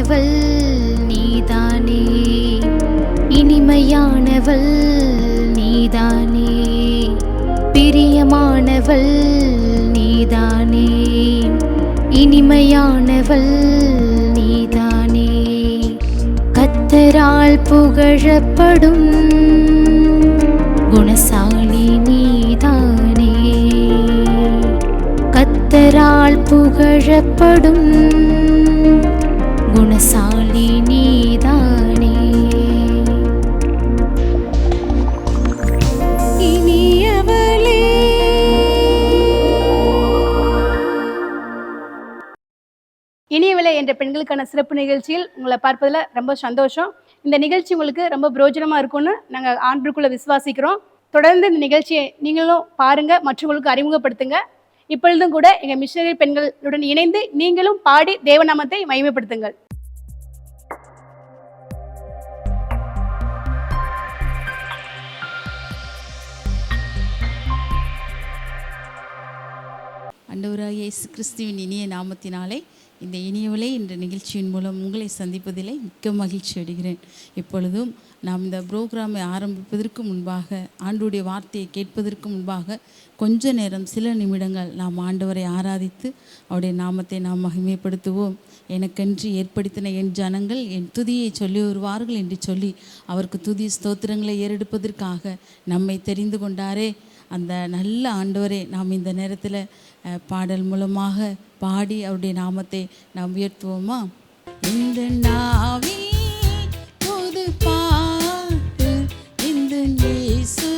இனிமையானவள் நீதானே, இனிமையானவள் நீதானே, பிரியமானவள் நீதானே, இனிமையானவள் நீதானே. கர்த்தரால் புகழப்படும் குணசாலி நீதானே, கர்த்தரால் புகழப்படும் குணசாலி நீதானே. இனியவளே இனியவளே என்ற பெண்களுக்கான சிறப்பு நிகழ்ச்சியில் உங்களை பார்ப்பதில் ரொம்ப சந்தோஷம். இந்த நிகழ்ச்சி உங்களுக்கு ரொம்ப பிரயோஜனமாக இருக்கும்னு நாங்கள் ஆண்டுக்குள்ளே விசுவாசிக்கிறோம். தொடர்ந்து இந்த நிகழ்ச்சியை நீங்களும் பாருங்கள், மற்றவங்களுக்கு அறிமுகப்படுத்துங்க. இப்பொழுதும் கூட எங்கள் மிஷனரி பெண்களுடன் இணைந்து நீங்களும் பாடி தேவநாமத்தை மகிமைப்படுத்துங்கள். ஆண்டவராகிய இயேசு கிறிஸ்துவின் இனிய நாமத்தினாலே இந்த இனியவளே என்ற நிகழ்ச்சியின் மூலம் உங்களை சந்திப்பதிலே மிக்க மகிழ்ச்சி அடைகிறேன். இப்பொழுதும் நாம் இந்த ப்ரோக்ராமை ஆரம்பிப்பதற்கு முன்பாக, ஆண்டவருடைய வார்த்தையை கேட்பதற்கு முன்பாக கொஞ்ச நேரம், சில நிமிடங்கள் நாம் ஆண்டவரை ஆராதித்து அவருடைய நாமத்தை நாம் மகிமைப்படுத்துவோம். எனக்கென்று ஏற்படுத்தின என் ஜனங்கள் என் துதியை சொல்லி வருவார்கள் என்று சொல்லி அவருக்கு துதி ஸ்தோத்திரங்களை ஏறெடுப்பதற்காக நம்மை தெரிந்து கொண்டாரே அந்த நல்ல ஆண்டவரே, நாம் இந்த நேரத்தில் பாடல் மூலமாக பாடி அவருடைய நாமத்தை நாம் உயர்த்துவோமா? இந்த நாவி புது பாட்டு இந்த இயேசு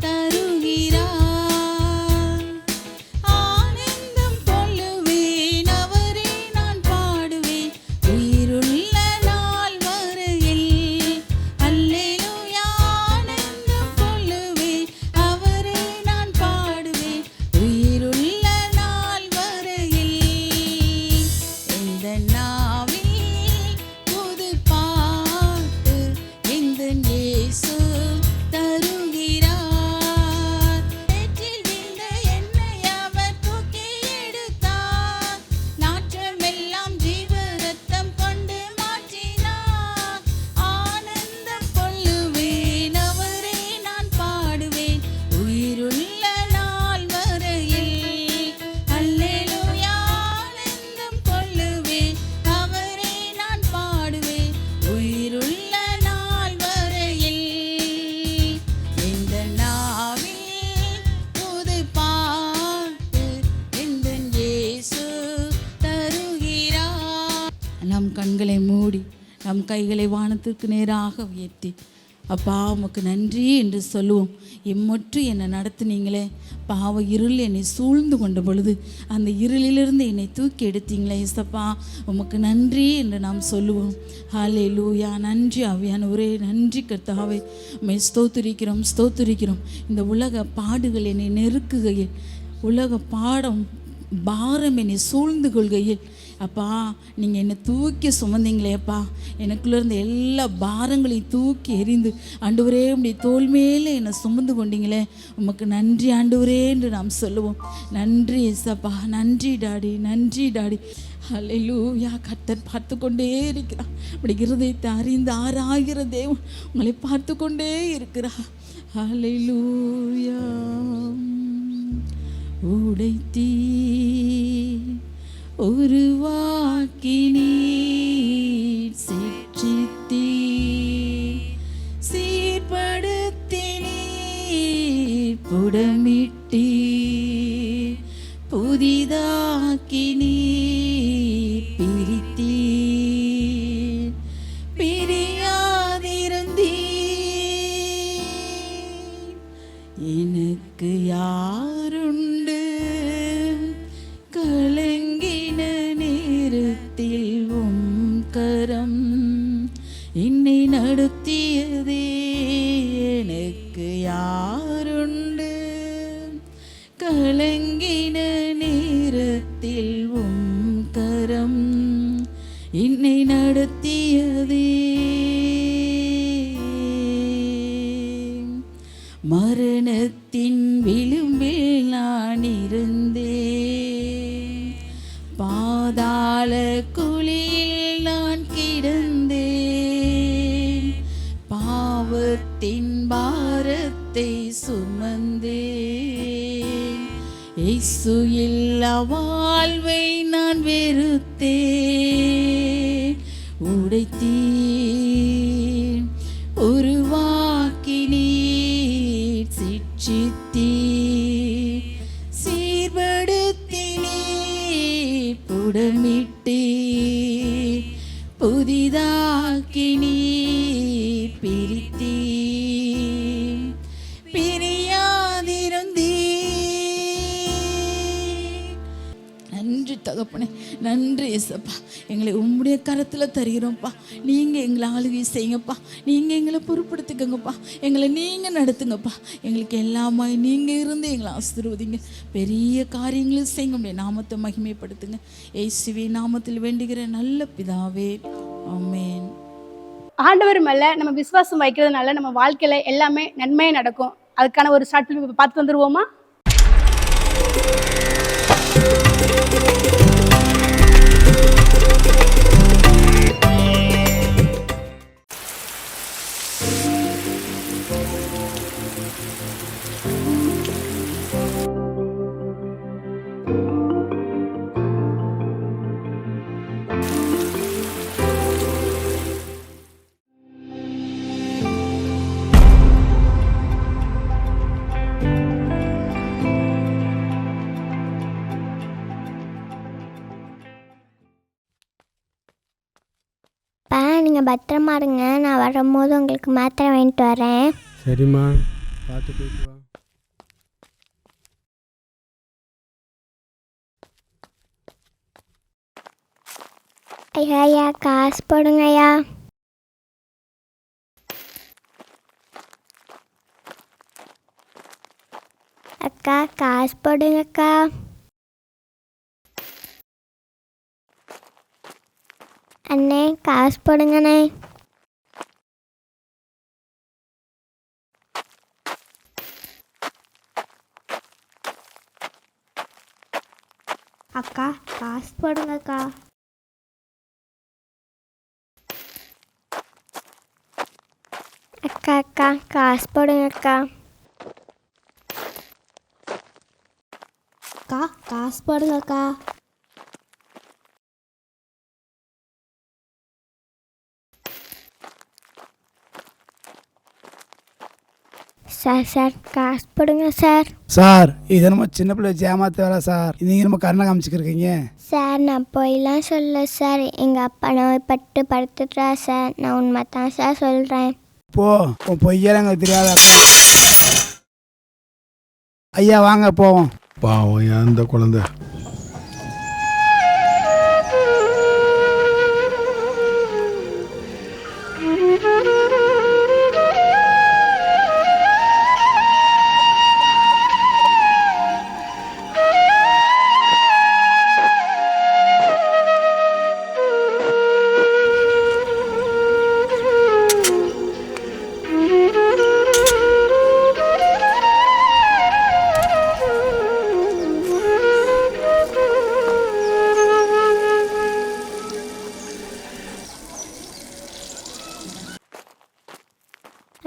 தருகிறார், ஆனந்தம் கொள்ளுவேன் அவரே நான் பாடுவேன் உயிருள்ள நாள் வரையில். அல்லேலூயா, ஆனந்தம் கொள்ளுவேன் அவரே நான் பாடுவேன் உயிருள்ள நாள் வரையில். இந்த நாவில் புது பாட்டு இந்த இயேசு தருகிறார். ஏற்றில் விழுந்த என்னை அவர் தூக்கி எடுத்தார், நாற்றமெல்லாம் ஜீவ ரத்தம் கொண்டு மாற்றினார். ஆனந்தம் கொள்ளுவேன் அவரே நான் பாடுவேன் உயிருள்ள நாள் வரையில். அல்லேலூயா, ஆனந்தம் கொள்ளுவேன் அவரே நான் பாடுவேன் உயிருள்ள நாள் வரையில். இந்த நாவில் புது பாட்டு இந்த இயேசு தருகிறார். நம் கண்களை மூடி நம் கைகளை வானத்திற்கு நேராக உயர்த்தி, அப்பா உமக்கு நன்றி என்று சொல்லுவோம். எம்மொற்று என்னை நடத்துனீங்களே, பாவ இருள் என்னை சூழ்ந்து கொண்ட பொழுது அந்த இருளிலிருந்து என்னை தூக்கி எடுத்தீங்களே இயேசப்பா, உமக்கு நன்றி என்று நாம் சொல்லுவோம். ஹல்லேலூயா, நன்றி ஆவியானவரே, நன்றி கர்த்தாவே, உம்மை ஸ்தோத்திரிக்கிறோம் ஸ்தோத்திரிக்கிறோம். இந்த உலக பாடுகள் என்னை நெருக்குகையில், உலக பாரம் என்னை சூழ்ந்து கொள்கையில், அப்பா நீங்கள் என்னை தூக்கி சுமந்தீங்களே அப்பா, எனக்குள்ளே இருந்த எல்லா பாரங்களையும் தூக்கி எறிந்து ஆண்டவரே உம்முடைய தோள் மேலே என்னை சுமந்து கொண்டீங்களே, உமக்கு நன்றி ஆண்டவரே என்று நாம் சொல்லுவோம். நன்றி இயேசப்பா, நன்றி டாடி, நன்றி டாடி. ஹல்லேலூயா, கர்த்தர் பார்த்து கொண்டே இருக்கிறார். உடைய இருதயத்தை அறிந்து ஆராய்கிற தேவன் உங்களை பார்த்து கொண்டே இருக்கிறார். ஹல்லேலூயா. உடைத்தீ உருவாக்கினீர், சிற்றித்தீர் சீர்படுத்தினீர், புடமிட்டீர் புதிதாக்கினீர், பிரித்தீர் பிரியாதிருந்தீர். எனக்கு யாருண்டு கலங்கின நேரத்தில் உம் கரம் என்னை நடத்தியதே. எனக்கு யாருண்டு கலங்கின நேரத்தில் உம் கரம் என்னை நடத்தியதே. மரணத்தின் விளிம்பில் நான் இருந்தேன், பாதாள குழியில் நான் பாவத்தின் பாரத்தை சுமந்தேன். இயேசு இல்லா வாழ்வை நான் வெறுத்தேன். உடைத்தீர், உருவாக்கினீர், சிட்சித்தீர், சீர்படுத்தினீர், புடமிட்டீர், புதிதாக்கினீர், பிரித்தீர், பிரியாதிருந்தீர். நன்றி தகப்பனே, நன்றி இயேசப்பா. எங்களை உம்முடைய கரத்தில் தருகிறோம்ப்பா. நீங்கள் எங்களை ஆளுகை செய்யுங்கப்பா. நீங்கள் எங்களை பொறுப்படுத்திக்கங்கப்பா. எங்களை நீங்கள் நடத்துங்கப்பா. எங்களுக்கு எல்லாமே நீங்கள் இருந்து எங்களை ஆசீர்வதிங்க. பெரிய காரியங்களும் செய்யுங்க. உடைய நாமத்தை மகிமைப்படுத்துங்க. இயேசுவின் நாமத்தில் வேண்டுகிற நல்ல பிதாவே, ஆமென். ஆண்டவர் மேல நம்ம விசுவாசம் வைக்கிறதுனால நம்ம வாழ்க்கையில எல்லாமே நன்மையே நடக்கும். அதுக்கான ஒரு ஷார்ட் ஃபிலிம் பார்த்து வந்துருவோமா? நீங்கள் பத்திரமா இருங்க. நான் வரும்போது உங்களுக்கு மாத்திரை வாங்கிட்டு வரேன். சரிம்மா, பார்த்து போயிட்டு வா. ஐயா ஐயா, காசு போடுங்க ஐயா. அக்கா, காசு போடுங்க அக்கா. அண்ணே, காசு போடுங்கண்ணே. அக்கா, காசு போடுங்கக்கா. அக்கா அக்கா, காசு போடுங்கக்கா. அக்கா, காசு போடுங்கக்கா. சார் சார், காசு போடுங்க சார். சார், இது நம்ம சின்ன பிள்ளை ஏமாத்த வேலை சார். நீங்கள் நம்ம கண்ணை காமிச்சிக்கிருக்கீங்க சார். நான் போயெல்லாம் சொல்ல சார். எங்கள் அப்பா நோய்பட்டு படுத்துட்டா சார். நான் உண்மை தான் சார் சொல்கிறேன். போ, உன் பொய்யெல்லாம் எங்களுக்கு தெரியாத. ஐயா வாங்க போவோம். பாவம், ஏன் இந்த குழந்தை.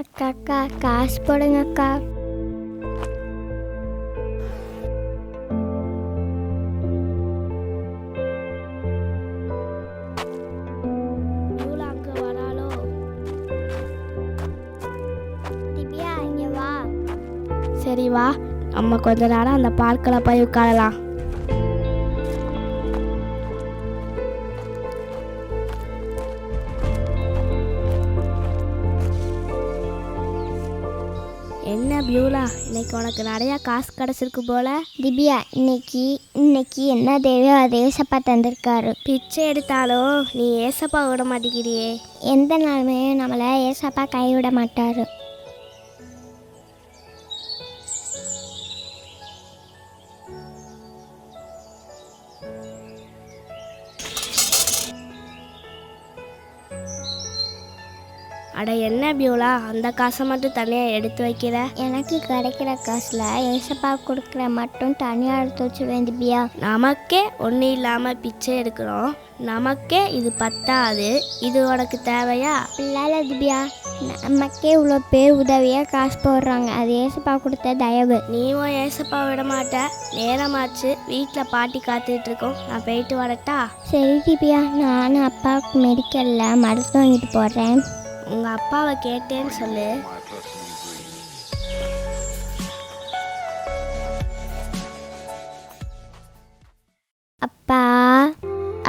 அக்கா அக்கா, காசு போடுங்க அக்கா. அங்கே வராளோ? திவ்யா, இங்கே வா. சரி வா, நம்ம கொஞ்ச நேரம் அந்த பார்க்கில் போய் உட்காரலாம். என்ன பியூலா, இன்னைக்கு உனக்கு நிறையா காசு கிடச்சிருக்கு போல. திவ்யா, இன்னைக்கு என்ன தேவையோ அதை ஏசப்பா தந்திருக்காரு. பிச்சை எடுத்தாலும் நீ ஏசப்பா விட மாட்டேங்கிறியே. எந்த நாளுமே நம்மளை ஏசப்பா கைவிட மாட்டாரு. அட என்ன பியூலா, அந்த காசை மட்டும் தனியாக எடுத்து வைக்கிற? எனக்கு கிடைக்கிற காசில் ஏசப்பா கொடுக்குற மட்டும் தனியாக எடுத்து வச்சுருவேன் திவ்யா. நமக்கே ஒன்றும் இல்லாமல் பிச்சை எடுக்கிறோம், நமக்கே இது பத்தாது, இது உனக்கு தேவையா? இல்லை திவ்யா, நமக்கே இவ்வளோ பேர் உதவியாக காசு போடுறாங்க, அது ஏசப்பா கொடுத்த தயவு. நீயும் ஏசப்பா விட மாட்ட. நேரமாச்சு, வீட்டில் பாட்டி காத்துட்டு இருக்கோம், நான் போயிட்டு வரட்டா? சரி திவ்யா, நானும் அப்பாவுக்கு மெடிக்கலில் மருந்து வாங்கிட்டு போடுறேன். உங்கள் அப்பாவை கேட்டேன்னு சொல்லு. அப்பா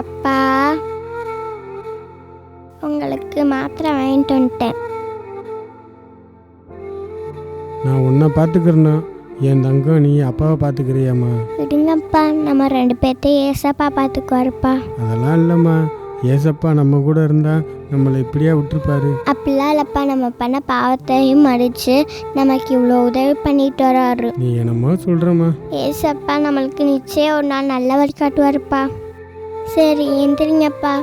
அப்பா, உங்களுக்கு மாத்திரை வாங்கிட்டு வந்துட்டேன். நான் உன்னை பார்த்துக்கிறேன்னா என் தங்கம் நீ அப்பாவை பார்த்துக்கிறியாம்மா? விடுங்கப்பா, நம்ம 2 பேர்த்தையும் ஏசப்பா பார்த்துக்குவாருப்பா. அதெல்லாம் இல்லைம்மா, ஏசப்பா நம்ம கூட இருந்தால் நம்மளை இப்படியா விட்டுருப்பாரு? அப்படிலாம் இல்லைப்பா, நம்ம பண்ண பாவத்தையும் மடித்து நமக்கு இவ்வளோ உதவி பண்ணிட்டு வர்றாரு. நீ என்னம்மா சொல்கிறம்மா? ஏசப்பா நம்மளுக்கு நிச்சயம் ஒரு நாள் நல்ல வழி காட்டுவாருப்பா. சரி, எந்திரிங்கப்பா.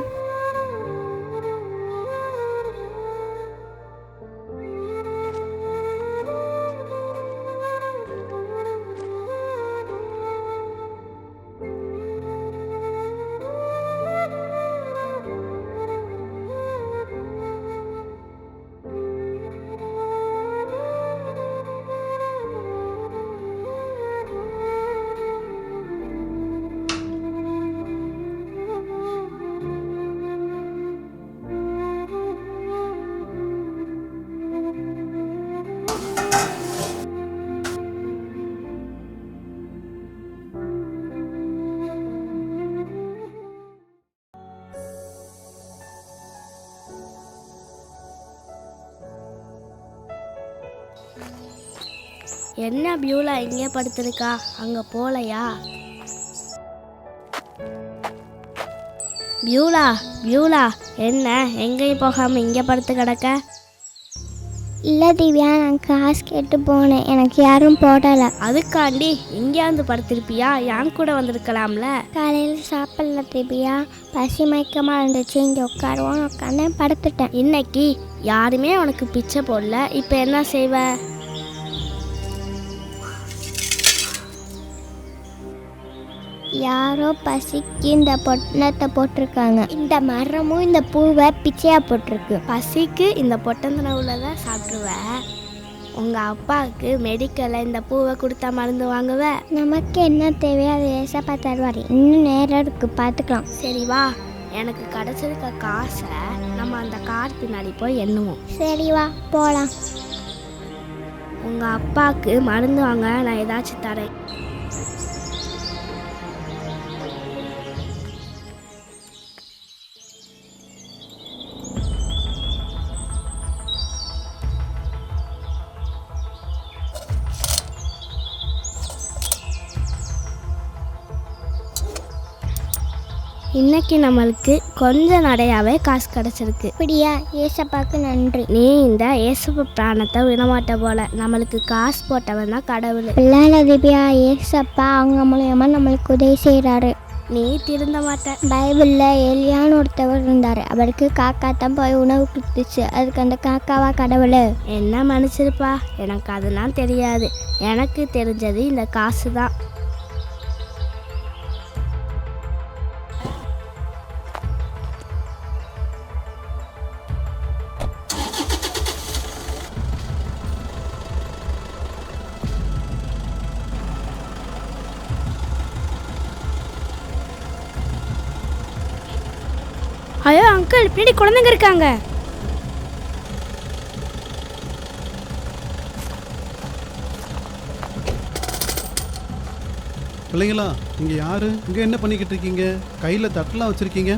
என்ன பியூலா இங்கே படுத்திருக்கா, அங்கே போகலையா? பியூலா பியூலா, என்ன எங்கேயும் போகாமல் இங்கே படுத்து கிடக்க? இல்லை திவ்யா, நான் காசு கேட்டு போனேன், எனக்கு யாரும் போடலை. அதுக்காண்டி இங்கேயாந்து படுத்திருப்பியா? என் கூட வந்திருக்கலாம்ல. காலையில் சாப்பிடல திவ்யா, பசி மயக்கமாக இருந்துச்சு, இங்கே உட்காருவோம், உட்காந்து படுத்துட்டேன். இன்னைக்கு யாருமே உனக்கு பிச்சை போடல, இப்போ என்ன செய்வ? யாரோ பசிக்கு இந்த பொட்டணத்தை போட்டிருக்காங்க, இந்த மரமும் இந்த பூவை பிச்சையாக போட்டிருக்கு. பசிக்கு இந்த பொட்டந்தனை உள்ளதை சாப்பிட்ருவேன். உங்கள் அப்பாவுக்கு மெடிக்கலில் இந்த பூவை கொடுத்தா மருந்து வாங்குவ. நமக்கு என்ன தேவையோ அதை ஏசப்பா தருவார், இன்னும் நேரம் இருக்குது, பார்த்துக்கலாம். சரி வா, எனக்கு கிடச்சிருக்க காசை நம்ம அந்த கார் பின்னாடி போய் எண்ணுவோம். சரி வா போகலாம். உங்கள் அப்பாவுக்கு மருந்து வாங்க நான் ஏதாச்சும் தரேன். இன்னைக்கு நம்மளுக்கு கொஞ்சம் நடையாவே காசு கிடச்சிருக்கு. அப்படியா? ஏசப்பாக்கு நன்றி. நீ இந்த ஏசப்பா பிராணத்தை விடமாட்ட போல, நம்மளுக்கு காசு போட்டவன் தான் கடவுள். பிள்ளைல திவ்யா, ஏசப்பா அவங்க மூலியமா நம்மளுக்கு உதவி செய்கிறாரு. நீ திருந்த மாட்ட. பைபிளில் எலியான்னு ஒருத்தவர் இருந்தார், அவருக்கு காக்கா தான் போய் உணவு கொடுத்துச்சு, அதுக்கு அந்த காக்காவா கடவுள்? என்ன மன்னிச்சிருப்பா, எனக்கு அதெல்லாம் தெரியாது, எனக்கு தெரிஞ்சது இந்த காசு தான். ஐயோ அங்கிள், பின்னாடி குழந்தைங்க இருக்காங்க. பிள்ளைங்களா, இங்கே யாரு? இங்கே என்ன பண்ணிக்கிட்டு இருக்கீங்க? கையில் தட்டெல்லாம் வச்சுருக்கீங்க?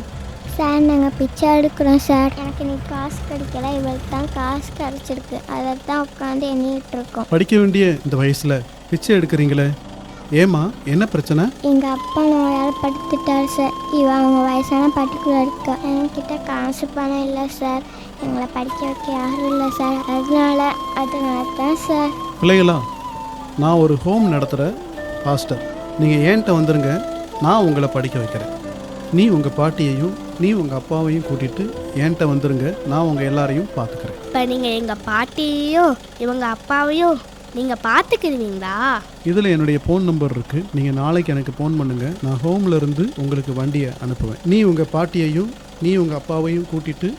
சார், நாங்கள் பிச்சை எடுக்கிறோம் சார். எனக்கு நீ காசு கிடைக்கல, இவளுக்கு தான் காசு கிடச்சிருக்கு, அதை தான் உட்காந்து எண்ணிட்டு இருக்கோம். படிக்க வேண்டிய இந்த வயசில் பிச்சை எடுக்கிறீங்களே, ஏம்மா என்ன பிரச்சனை? எங்கள் அப்பா நோயால் படுத்துட்டார் சார். அவங்க வயசான பாட்டிக்குள்ள இருக்கா. என்கிட்ட காசு பணம் இல்லை சார், எங்களை படிக்க வைக்க யாரும் இல்லை சார், அதனால தான் சார். பிள்ளைகளா, நான் ஒரு ஹோம் நடத்துகிற பாஸ்டர், நீங்கள் ஏன்ட்ட வந்துருங்க, நான் உங்களை படிக்க வைக்கிறேன். நீ உங்கள் பாட்டியையும் நீ உங்கள் அப்பாவையும் கூட்டிகிட்டு என்கிட்ட வந்துருங்க, நான் உங்கள் எல்லாரையும் பார்த்துக்கிறேன். இப்போ நீங்கள் எங்கள் பாட்டியையும் இவங்க அப்பாவையும் நீங்கள் பார்த்துக்கிடுவீங்களா? இதில் என்னுடைய ஃபோன் நம்பர் இருக்குது. நீங்கள் நாளைக்கு எனக்கு ஃபோன் பண்ணுங்கள், நான் ஹோமில் இருந்து உங்களுக்கு வண்டியை அனுப்புவேன். நீ உங்கள் பாட்டியையும் நீ உங்கள் அப்பாவையும் கூட்டிகிட்டு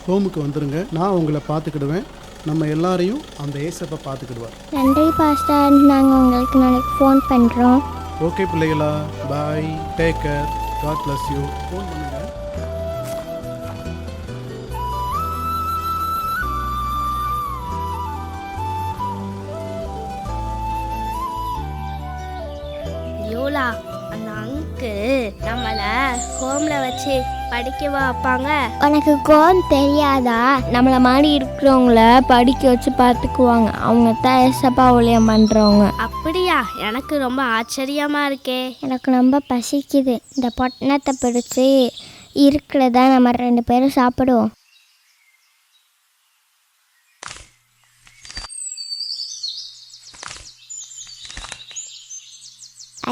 ஹோமுக்கு வந்துருங்க, நான் உங்களை பார்த்துக்கிடுவேன். நம்ம எல்லாரையும் அந்த ஏசப்பா பார்த்துக்கிடுவார். நன்றி பாஸ்டர், நாங்கள் உங்களுக்கு நாளைக்கு ஃபோன் பண்ணுறோம். ஓகே பிள்ளைகளா, bye, take care, God bless you. Phone பண்ணுங்கள். யோலா, அந்த அங்கு நம்மளை ஹோமில் வச்சு படிக்க வைப்பாங்க. உனக்கு கோம் தெரியாதா? நம்மளை மாதிரி இருக்கிறவங்கள படிக்க வச்சு பார்த்துக்குவாங்க. அவங்க தான் ஏசப்பா ஊழியம் பண்ணுறவங்க. அப்படியா? எனக்கு ரொம்ப ஆச்சரியமா இருக்கே. எனக்கு ரொம்ப பசிக்குது. இந்த பொட்டணத்தை பிடிச்சி இருக்கிறத நம்ம 2 பேரும் சாப்பிடுவோம்.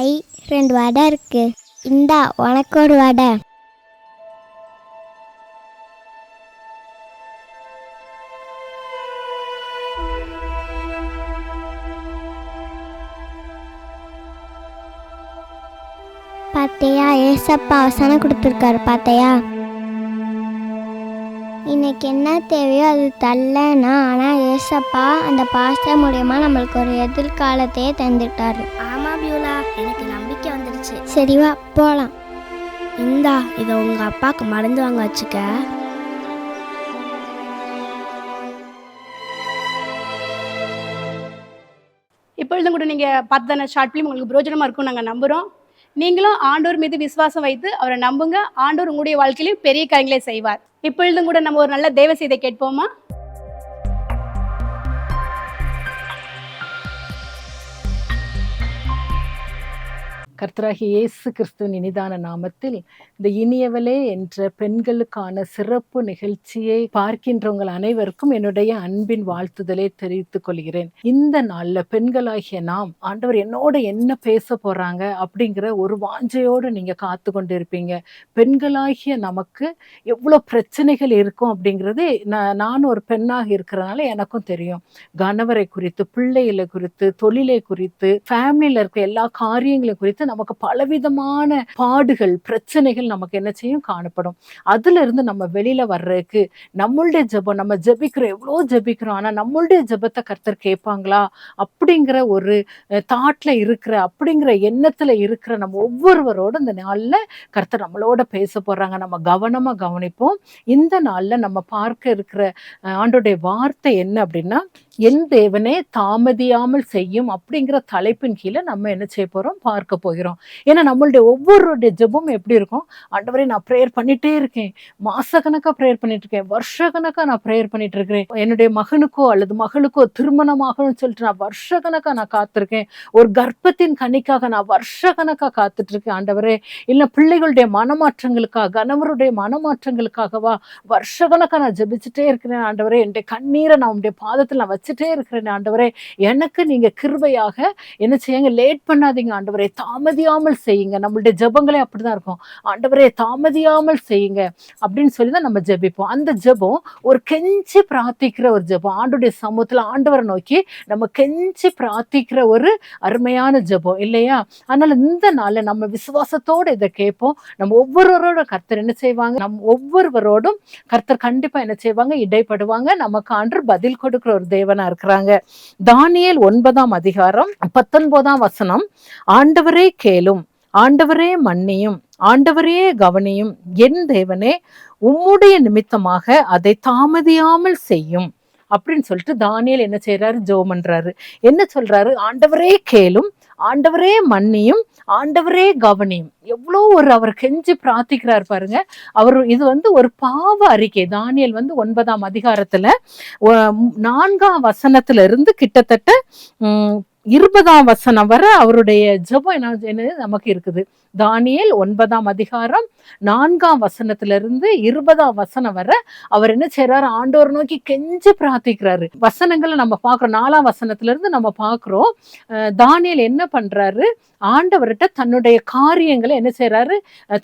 ஐ, 2 வடை இருக்கு. இந்தா உனக்கு ஒரு வடை. பாத்தையா, ஏசப்பா வசனம் கொடுத்துருக்காரு பாத்தையா. இன்னைக்கு என்ன தேவையோ அது தரலனா, ஆனால் ஏசப்பா அந்த பாஸ்டர் மூலமா நம்மளுக்கு ஒரு எதிர்காலத்தையே தந்துட்டாரு. ஆமா பியூலா, எனக்கு நம்பிக்கை வந்துருச்சு. சரி வா போகலாம். இந்தா இதை உங்கள் அப்பாவுக்கு மருந்து வாங்க வச்சுக்க. இப்பொழுதும் கூட நீங்கள் பார்த்ததான ஷார்ட் ஃபிலிம் உங்களுக்கு பிரோஜனமாக இருக்கும் நாங்கள் நம்புகிறோம். நீங்களும் ஆண்டவர் மீது விசுவாசம் வைத்து அவரை நம்புங்க. ஆண்டவர் உங்களுடைய வாழ்க்கையிலும் பெரிய காரியங்களை செய்வார். இப்பொழுதும் கூட நம்ம ஒரு நல்ல தேவ செய்தியை கேட்போமா? கர்த்தராகிய இயேசு கிறிஸ்துவின் இனிதான நாமத்தில் இந்த இனியவளே என்ற பெண்களுக்கான சிறப்பு நிகழ்ச்சியை பார்க்கின்றவங்கள் அனைவருக்கும் என்னுடைய அன்பின் வாழ்த்துதலை தெரிவித்துக் கொள்கிறேன். இந்த நாள்ல பெண்களாகிய நாம் ஆண்டவர் என்னோட என்ன பேச போறாங்க அப்படிங்கிற ஒரு வாஞ்சையோடு நீங்க காத்து கொண்டு இருப்பீங்க. பெண்களாகிய நமக்கு எவ்வளோ பிரச்சனைகள் இருக்கும் அப்படிங்கிறது நான் ஒரு பெண்ணாக இருக்கிறதுனால எனக்கும் தெரியும். கணவரை குறித்து, பிள்ளைகளை குறித்து, தொழிலை குறித்து, ஃபேமிலியில இருக்க எல்லா காரியங்களை குறித்து நமக்கு பலவிதமான பாடுகள், பிரச்சனைகள் நமக்கு என்ன செய்யும் காணப்படும். அதுல இருந்து நம்ம வெளியில வர்றதுக்கு நம்மளுடைய ஜெபம், நம்ம ஜெபிக்கிறோம், எவ்வளோ ஜெபிக்கிறோம், ஆனா நம்மளுடைய ஜெபத்தை கர்த்தர் கேட்பாங்களா அப்படிங்கிற ஒரு தாட்ல இருக்கிற, அப்படிங்கிற எண்ணத்துல இருக்கிற நம்ம ஒவ்வொருவரோட இந்த நாள்ல கர்த்தர் நம்மளோட பேச போறாங்க. நம்ம கவனமா கவனிப்போம். இந்த நாள்ல நம்ம பார்க்க இருக்கிற ஆண்டோடைய வார்த்தை என்ன அப்படின்னா, என் தேவனே தாமதியாமல் செய்யும் அப்படிங்கிற தலைப்பின் கீழே நம்ம என்ன செய்ய போறோம், பார்க்க போகிறோம். ஏன்னா நம்மளுடைய ஒவ்வொருடைய ஜெபம் எப்படி இருக்கும், ஆண்டவரே நான் ப்ரேயர் பண்ணிட்டே இருக்கேன், மாசக்கணக்கா ப்ரேயர் பண்ணிட்டு இருக்கேன், வருஷக்கணக்கா நான் ப்ரேயர் பண்ணிட்டு இருக்கிறேன், என்னுடைய மகனுக்கோ அல்லது மகளுக்கோ திருமணமாகணும்னு சொல்லிட்டு நான் வருஷக்கணக்கா நான் காத்திருக்கேன், ஒரு கர்ப்பத்தின் கனிக்காக நான் வருஷக்கணக்கா காத்துட்டு இருக்கேன் ஆண்டவரே, இல்லை பிள்ளைகளுடைய மனமாற்றங்களுக்காக, கணவருடைய மனமாற்றங்களுக்காகவா வருஷக்கணக்கா நான் ஜெபிச்சுட்டே இருக்கிறேன் ஆண்டவரே, என்னுடைய கண்ணீரை நான் உங்களுடைய பாதத்தில் நான் வச்சுட்டே இருக்கிறேன் ஆண்டவரே, எனக்கு நீங்க கிருபையாக என்ன செய்யுங்க, லேட் பண்ணாதீங்க ஆண்டவரே, தாமதியாமல் செய்யுங்க. நம்மளுடைய ஜெபங்களே அப்படிதான் இருக்கும். ஆண்டவரே தாமதியாமல் செய்யுங்க அப்படின்னு சொல்லிதான் நம்ம ஜெபிப்போம். அந்த ஜெபம் ஒரு கெஞ்சி பிரார்த்திக்கிற ஒரு ஜெபம். ஆண்டுடைய சமூகத்துல ஆண்டவரை நோக்கி நம்ம கெஞ்சி பிரார்த்திக்கிற ஒரு அருமையான ஜெபம் இல்லையா? அதனால இந்த நாள்ல நம்ம விசுவாசத்தோட இதை கேட்போம். நம்ம ஒவ்வொருவரோட கர்த்தர் என்ன செய்வாங்க, ஒவ்வொருவரோடும் கர்த்தர் கண்டிப்பா என்ன செய்வாங்க, இடைப்படுவாங்க. நமக்கு ஆண்டு பதில் கொடுக்கிற ஒரு தேவனா இருக்கிறாங்க. தானியேல் 9ஆம் அதிகாரம் 19ஆம் வசனம், ஆண்டவரே கேளும், ஆண்டவரே மன்னியும், ஆண்டவரே கவனியும், என் தேவனே உம்முடைய நிமித்தமாக அதை தாமதியாமல் செய்யும் அப்படின்னு சொல்லிட்டு தானியேல் என்ன செய்யறாரு, ஜெபம் பண்றாரு. என்ன சொல்றாரு, ஆண்டவரே கேளும், ஆண்டவரே மன்னியும், ஆண்டவரே கவனியும். எவ்வளோ ஒரு அவர் கெஞ்சி பிரார்த்திக்கிறார் பாருங்க. அவர் இது ஒரு பாவ அறிக்கை. தானியேல் 9ஆம் அதிகாரத்துல 4ஆம் வசனத்துல இருந்து கிட்டத்தட்ட 20ஆம் வசனம் வரை அவருடைய ஜெபம் என்ன நமக்கு இருக்குது. தானியேல் 9ஆம் அதிகாரம் 4ஆம் வசனத்திலிருந்து 20ஆம் வசனம் வரை அவர் என்ன செய்யறாரு, ஆண்டவர் நோக்கி கெஞ்சி பிரார்த்திக்கிறாரு. வசனங்களை நம்ம பார்க்கிறோம். 4ஆம் வசனத்துல இருந்து நம்ம பார்க்கிறோம் தானியேல் என்ன பண்றாரு, ஆண்டவர்கிட்ட தன்னுடைய காரியங்களை என்ன செய்யறாரு,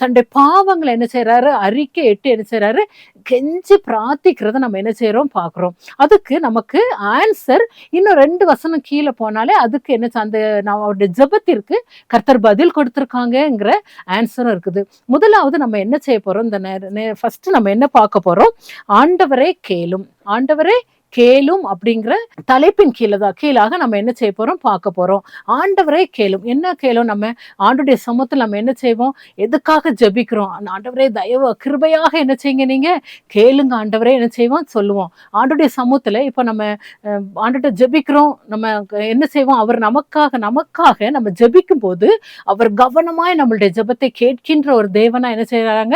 தன்னுடைய பாவங்களை என்ன செய்யறாரு, அறிக்கை இட்டு என்ன செய்யறாரு, கெஞ்சி பிரார்த்திக்கிறத நம்ம என்ன செய்யறோம் பார்க்கிறோம். அதுக்கு நமக்கு ஆன்சர் இன்னும் 2 வசனம் கீழே போனாலே அதுக்கு என்ன அந்த அவருடைய ஜெபத்திற்கு கர்த்தர் பதில் கொடுத்திருக்காங்கங்கிற ஆன்சரும் இருக்குது. முதலாவது நம்ம என்ன செய்ய போறோம், இந்த ஃபர்ஸ்ட் நம்ம என்ன பார்க்க போறோம், ஆண்டவரே கேளும். ஆண்டவரே கேளும் அப்படிங்கிற தலைப்பின் கீழாக நம்ம என்ன செய்ய போறோம் பார்க்க போறோம். ஆண்டவரே கேளும். என்ன கேளும், நம்ம ஆண்டுடைய சமூகத்தில் நம்ம என்ன செய்வோம், எதுக்காக ஜெபிக்கிறோம், ஆண்டவரே தயவு கிருபையாக என்ன செய்யுங்க, நீங்க கேளுங்க ஆண்டவரே என்ன செய்வோம் சொல்லுவோம். ஆண்டுடைய சமூகத்துல இப்ப நம்ம ஆண்டுகிட்ட ஜெபிக்கிறோம், நம்ம என்ன செய்வோம், அவர் நமக்காக நம்ம ஜெபிக்கும் போது அவர் கவனமாய் நம்மளுடைய ஜெபத்தை கேட்கின்ற ஒரு தேவனா என்ன செய்யறாங்க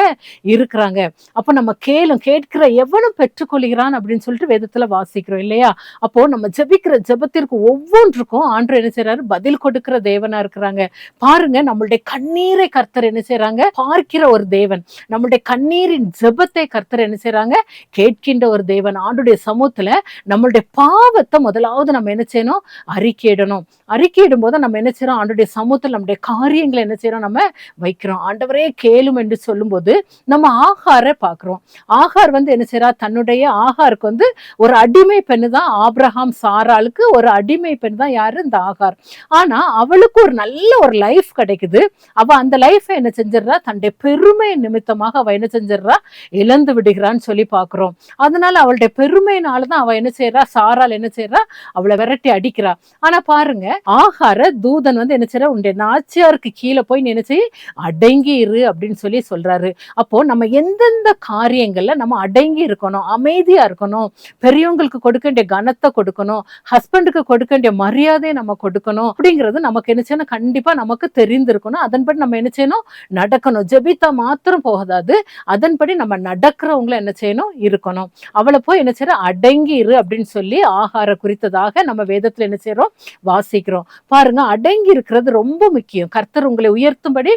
இருக்கிறாங்க. அப்ப நம்ம கேட்கிற எவனும் பெற்றுக்கொள்கிறான் அப்படின்னு சொல்லிட்டு வேதத்துல வாசிக்கிறோம் இல்லையா. அப்போ நம்ம ஜெபிக்கிற ஜெபத்திற்கு ஒவ்வொன்றுக்கும் ஆண்டவர் என்ன செய்யறாரு, பதில் கொடுக்கிற தேவனா இருக்கிறாங்க. பாருங்க, நம்மளுடைய கண்ணீரை கர்த்தர் என்ன செய்யறாங்க, பார்க்கிற ஒரு தேவன். நம்மளுடைய கண்ணீரின் ஜெபத்தை கர்த்தர் என்ன செய்யறாங்க, கேட்கின்ற ஒரு தேவன். ஆண்டுடைய சமூகத்துல நம்மளுடைய பாவத்தை முதலாவது நம்ம என்ன செய்யணும், அறிக்கையிடணும். அறிக்கையிடும் போது நம்ம என்ன செய்யறோம், ஆண்டுடைய சமூகத்தில் நம்முடைய காரியங்களை என்ன செய்யறோம், நம்ம வைக்கிறோம். ஆண்டவரே கேளும் என்று சொல்லும் போது நம்ம ஆகாரை பார்க்கிறோம். ஆகார் என்ன செய்யறா, தன்னுடைய ஆகாருக்கு ஒரு அடிமை பெண்ணு தான். ஆபிரகாம் சாராளுக்கு ஒரு அடிமை பெண் தான் யாரு, இந்த ஆகார். ஆனா அவளுக்கு ஒரு நல்ல ஒரு லைஃப் கிடைக்குது. அவ அந்த லைஃப் என்ன செஞ்சிடறா, தன்னுடைய பெருமை நிமித்தமாக அவ என்ன செஞ்சிடறா, இழந்து விடுகிறான்னு சொல்லி பாக்குறோம். அதனால அவளுடைய பெருமையினாலதான் அவ என்ன செய்யறா, சாரால் என்ன செய்யறா, அவளை விரட்டி அடிக்கிறா. ஆனா பாருங்க, ஆகார தூதன் என்ன செய்யறா, உன்னுடைய நாச்சியாருக்கு கீழே போய் நீ என்ன செய்ய, அடங்கி இரு அப்படின்னு சொல்லி சொல்றாரு. அப்போ நம்ம எந்தெந்த காரியங்கள்ல நம்ம அடங்கி இருக்கணும், அமைதியா இருக்கணும், பெரியவங்களுக்கு கொடுக்க வேண்டிய கனத்தை கொடுக்கணும், ஹஸ்பண்டுக்கு கொடுக்க வேண்டிய மரியாதையை நம்ம கொடுக்கணும் அப்படிங்கிறது நமக்கு என்ன செய்யணும், கண்டிப்பா நமக்கு தெரிந்திருக்கணும். அதன்படி நம்ம என்ன செய்யணும், நடக்கணும். ஜெபித்தா மாத்திரம் போகாது, அதன்படி நம்ம நடக்கிறவங்கள என்ன செய்யணும், இருக்கணும். அவளை போய் என்ன செய்யற, அடங்கி இரு அப்படின்னு சொல்லி ஆகார குறித்ததாக நம்ம வேதத்துல என்ன செய்யறோம், வாசிக்கிறோம். பாருங்க, அடங்கி இருக்கிறது ரொம்ப முக்கியம். கர்த்தர் உங்களை உயர்த்தும்படி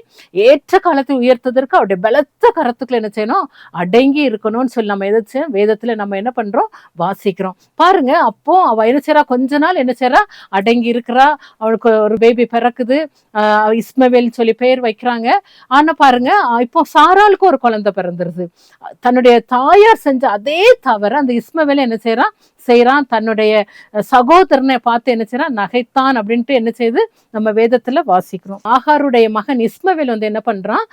ஏற்ற காலத்தில் உயர்த்ததற்கு அவருடைய பலத்த கரத்துக்குள்ள என்ன செய்யணும், அடங்கி இருக்கணும்னு சொல்லி நம்ம வேதத்துல நம்ம என்ன பண்றோம், வாசிக்கிறோம். பாருங்க, அப்போ அவ என்ன செய்யறா, கொஞ்ச நாள் என்ன செய்யறா, அடங்கி இருக்கிறா. அவளுக்கு ஒரு பேபி பிறக்குது, இஸ்மவேல் சொல்லி பேர் வைக்கிறாங்க. ஆனா பாருங்க, இப்போ சாராளுக்கு ஒரு குழந்தை பிறந்துருது. தன்னுடைய தாயார் செஞ்ச அதே தவிர அந்த இஸ்மவேல் என்ன செய்யறான், தன்னுடைய சகோதரனை பார்த்து என்ன செய்யறான், நகைத்தான் அப்படின்ட்டு என்ன செய்து நம்ம வேதத்துல வாசிக்கிறோம். ஆகாருடைய மகன் இஸ்மவேல் என்ன பண்றான்,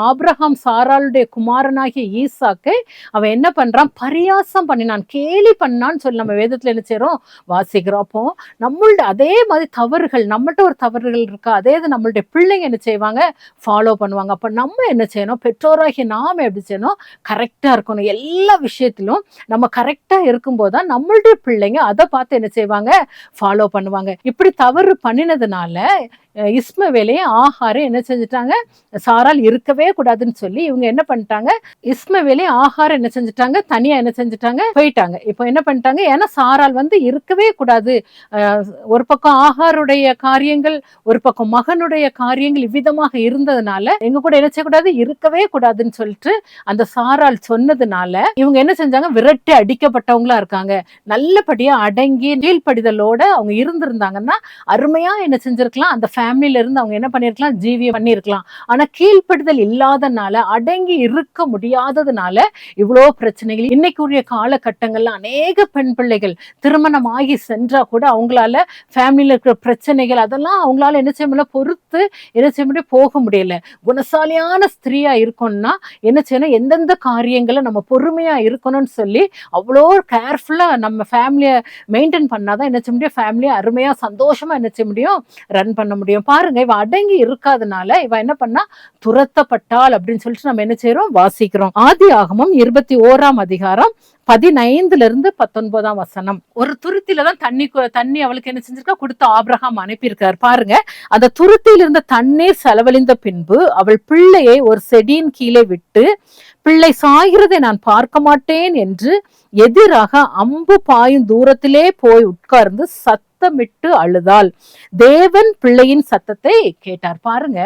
ஆபிரகாம் சாராளுடைய குமாரனாகிய ஈசாக்கை அவன் என்ன பண்றான், பரியாசம் பண்ணினான், கேலி பண்ணான்னு சொல்லி நம்ம வேதத்துல என்ன செய்யறோம், வாசிக்கிறோம். அப்போ நம்மளுடைய அதே மாதிரி தவறுகள், நம்மகிட்ட ஒரு தவறுகள் இருக்கா, அதே இது நம்மளுடைய பிள்ளைங்க என்ன செய்வாங்க, ஃபாலோ பண்ணுவாங்க. அப்ப நம்ம என்ன செய்யணும், பெற்றோராகிய நாம எப்படி செய்யணும், கரெக்டா இருக்கணும். எல்லா விஷயத்திலும் நம்ம கரெக்டா இருக்கும்போதுதான் நம்மளுடைய பிள்ளைங்க அதை பார்த்து என்ன செய்வாங்க, ஃபாலோ பண்ணுவாங்க. இப்படி தவறு பண்ணினதுனால இஸ்மவேலையும் ஆகாரை என்ன செஞ்சுட்டாங்க, சாரால் இருக்கவே கூடாதுன்னு சொல்லி இவங்க என்ன பண்ணிட்டாங்க, இஸ்மவேலையும் ஆகாரை என்ன செஞ்சுட்டாங்க, தனியா என்ன செஞ்சுட்டாங்க, போயிட்டாங்க. இப்போ என்ன பண்ணிட்டாங்க, ஏன்னா சாரால் இருக்கவே கூடாது. ஒரு பக்கம் ஆகாருடைய காரியங்கள், ஒரு பக்கம் மகனுடைய காரியங்கள் இவ்விதமாக இருந்ததுனால எங்க கூட என்ன செய்யக்கூடாது, இருக்கவே கூடாதுன்னு சொல்லிட்டு அந்த சாரால் சொன்னதுனால இவங்க என்ன செஞ்சாங்க, விரட்டி அடிக்கப்பட்டவங்களா இருக்காங்க. நல்லபடியா அடங்கி கீழ்ப்படிதலோட அவங்க இருந்திருந்தாங்கன்னா அருமையா என்ன செஞ்சிருக்கலாம், அந்த ஃபேமிலியில இருந்து அவங்க என்ன பண்ணிருக்கலாம், ஜீவியம் பண்ணிருக்கலாம். ஆனா கீழ்ப்படுதல் இல்லாதனால, அடங்கி இருக்க முடியாததுனால இவ்வளோ பிரச்சனைகள். இன்னைக்குரிய காலகட்டங்கள்ல அநேக பெண் பிள்ளைகள் திருமணம் ஆகி சென்றா கூட அவங்களால ஃபேமிலியில இருக்கிற பிரச்சனைகள் அதெல்லாம் அவங்களால என்ன செய்ய முடியல, பொறுத்து என்ன செய்ய முடியும், போக முடியல. குணசாலியான ஸ்திரீயா இருக்கணும்னா என்ன செய்யணும், எந்தெந்த காரியங்களை நம்ம பொறுமையா இருக்கணும்னு சொல்லி அவ்வளோ கேர்ஃபுல்லா நம்ம ஃபேமிலியை மெயின்டைன் பண்ணாதான் என்ன செய்ய முடியும், ஃபேமிலியை அருமையா சந்தோஷமா என்ன செய்ய முடியும், ரன் பண்ண முடியும். பாருங்க, இவ அடங்கி இருக்காதனால இவ என்ன பண்ணா, துரத்தப்பட்டாள் அப்படின்னு சொல்லிட்டு நம்ம என்ன செய்யறோம், வாசிக்கிறோம். ஆதியாகமம் 21ஆம் அதிகாரம் 15-19 வசனம். ஒரு துருத்தில தான் தண்ணி அவளுக்கு என்ன செஞ்சிருக்கா, கொடுத்து ஆபிரகாம் அனுப்பியிருக்காரு. பாருங்க, அந்த துருத்தியில் இருந்த தண்ணீர் செலவழிந்த பின்பு அவள் பிள்ளையை ஒரு செடியின் கீழே விட்டு, பிள்ளை சாகிறதை நான் பார்க்க மாட்டேன் என்று எதிராக அம்பு பாயும் தூரத்திலே போய் உட்கார்ந்து சத்தமிட்டு அழுதாள். தேவன் பிள்ளையின் சத்தத்தை கேட்டார். பாருங்க,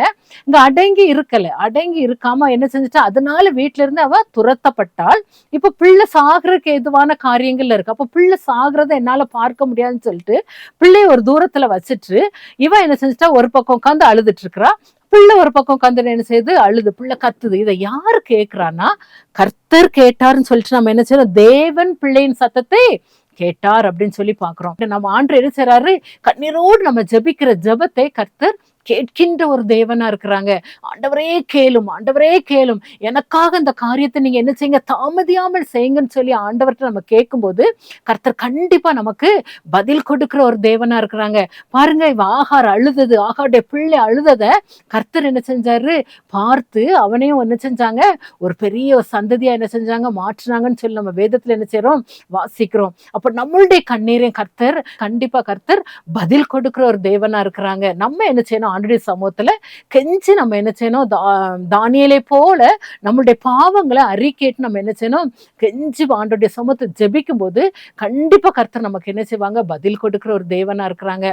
இங்க அடங்கி இருக்காம என்ன செஞ்சுட்டா, அதனால வீட்டுல இருந்து அவ துரத்தப்பட்டாள். இப்ப பிள்ளை சாகிறதுக்கு ஏதுவான காரியங்கள்ல இருக்கு. அப்ப பிள்ளை சாகிறத என்னால பார்க்க முடியாதுன்னு சொல்லிட்டு பிள்ளைய ஒரு தூரத்துல வச்சுட்டு இவன் என்ன செஞ்சுட்டா, ஒரு பக்கம் உட்காந்து அழுதுட்டு இருக்கிறா. பிள்ளை ஒரு பக்கம் உட்காந்து என்ன செய்யுது, அழுது. பிள்ளை கத்துது. இதை யாரு கேட்கிறான்னா, கர்த்தர் கேட்டாருன்னு சொல்லிட்டு நம்ம என்ன செய்யணும், தேவன் பிள்ளையின் சத்தத்தை கேட்டார் அப்படின்னு சொல்லி பாக்குறோம். நம்ம ஆண்டவர் என்ன செய்றாரு, கண்ணீரோடு நம்ம ஜெபிக்கிற ஜெபத்தை கர்த்தர் கேட்கின்ற ஒரு தேவனா இருக்கிறாங்க. ஆண்டவரே கேளும், ஆண்டவரே கேளும், எனக்காக இந்த காரியத்தை நீங்க என்ன செய்யுங்க, தாமதியாமல் செய்யுங்கன்னு சொல்லி ஆண்டவர்கிட்ட நம்ம கேட்கும்போது கர்த்தர் கண்டிப்பா நமக்கு பதில் கொடுக்கிற ஒரு தேவனா இருக்கிறாங்க. பாருங்க, இவ ஆகார் அழுதது, ஆகாருடைய பிள்ளை அழுதத கர்த்தர் என்ன செஞ்சாரு, பார்த்து அவனையும் என்ன செஞ்சாங்க, ஒரு பெரிய ஒரு சந்ததியா என்ன செஞ்சாங்க, மாற்றினாங்கன்னு சொல்லி நம்ம வேதத்துல என்ன செய்யறோம், வாசிக்கிறோம். அப்ப நம்மளுடைய கண்ணீரையும் கர்த்தர் கண்டிப்பா பதில் கொடுக்கிற ஒரு தேவனா இருக்கிறாங்க. நம்ம என்ன செய்யணும், ஆண்டுடைய சமூகத்துல கெஞ்சி நம்ம என்ன செய்யணும், தானியேலை போல நம்மளுடைய பாவங்களை அறிக்கைட்டு நம்ம என்ன செய்யணும், கெஞ்சி ஆண்டுடைய சமூகத்தை ஜெபிக்கும் போது கண்டிப்பா கர்த்தர் நமக்கு என்ன செய்வாங்க, பதில் கொடுக்கிற ஒரு தேவனா இருக்கிறாங்க.